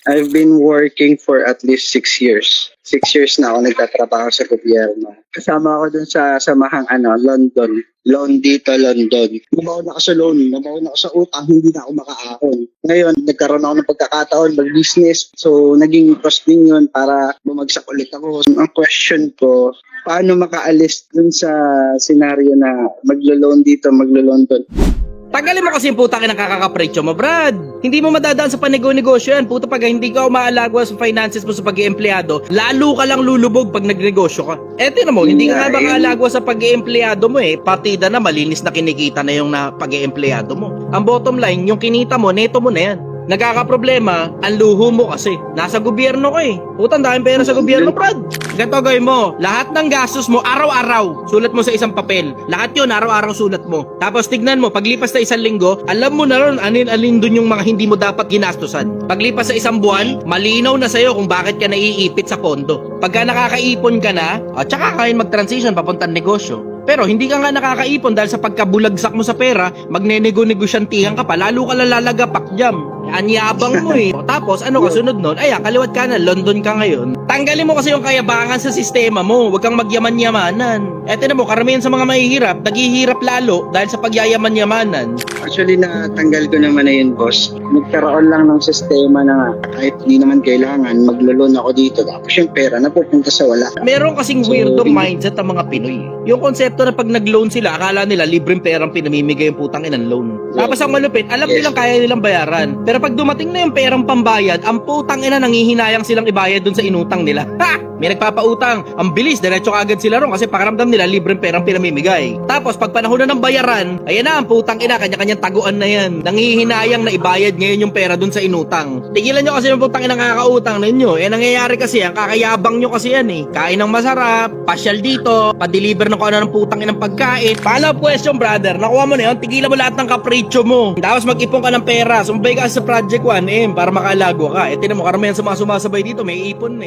I've been working for at least 6 years. 6 years na ako nagtatrabaho sa gobyerno. Kasama ako dun sa samahang London. Loan dito, London. Nabaon ako sa loan, nabaon ako sa utang, hindi na ako makaahon. Ngayon, nagkaroon ako ng pagkakataon, mag-business. So, naging cross din yun para bumagsak ulit ako. Ang question ko, paano makaalis dun sa senaryo na maglo-loan dito, maglo-loan dun? Tanggalin mo kasi yung putang ng kakakaprecho mo, Brad. Hindi mo madadaan sa panego-negosyo yan. Puta, pag hindi ka umaalagwa sa finances mo sa pag-iempleyado, lalo ka lang lulubog pag nagnegosyo ka. Tinan mo, hindi ka nga ba kaalagwa sa pag-iempleyado mo Partida na malinis na kinikita na yung pag-iempleyado mo. Ang bottom line, yung kinita mo, neto mo na yan. Nagkakaproblema, ang luho mo kasi. Nasa gobyerno ka Putang dahil pera sa gobyerno, Brad. Ganto gawin mo, lahat ng gastos mo, araw-araw, sulat mo sa isang papel. Lahat yun, araw-araw sulat mo. Tapos tignan mo, paglipas na 1 linggo, alam mo na ron, alin dun yung mga hindi mo dapat ginastusan. Paglipas sa 1 buwan, malinaw na sa'yo kung bakit ka naiipit sa pondo. Pagka nakakaipon ka na, tsaka kain mag-transition papuntang negosyo. Pero hindi ka nga nakakaipon dahil sa pagkabulagsak mo sa pera, magnenego-negosyantihan ka pa, lalo ka lalagapak dyan. Anyabang mo Tapos ano kasunod nun? Kaliwat ka na, London ka ngayon. Tanggalin mo kasi yung kayabangan sa sistema mo. Huwag kang magyaman-yamanan. Tinan mo, karamihan sa mga mahihirap, naghihirap lalo dahil sa pagyayaman-yamanan. Actually, natanggal ko naman na yun, boss. Nagkaroon lang ng sistema na kahit hindi naman kailangan, maglo-loan ako dito. Tapos yung pera napupunta sa wala. Meron kasing weirdong mindset ang mga Pinoy. Yung konsepto na pag nag-loan sila, akala nila libreng perang pinamimigay yung putang inang loan. Tapos ang malupit, alam nilang kaya nilang bayaran. Pero pag dumating na yung perang pambayad, ang putang ina nanghihinayang silang ibayad dun sa inutang nila. Ha! May nagpapautang. Ang bilis, diretso agad sila ron kasi pakiramdam nila libreng perang pinamimigay. Tapos pag panahon na ng bayaran, ayan na, ang putang ina, kanya-kanyang taguan na yan. Nanghihinayang na ibayad ngayon yung pera dun sa inutang. Tigilan nyo kasi yung putang ina kakautang ninyo. Nangyayari kasi yan, kakayabang nyo kasi yan Kain ng masarap, pasyal dito, pa-deliver ng kung ano ng putang inang pagkain. Paano question, brother? Nakuha mo na yun, tigilan mo lahat ng kapritsyo mo. Tapos mag-ipon ka ng pera, sumabay ka sa Project 1M para makalago ka. Tinan mo, karamihan sa mga sumasabay dito, may ipon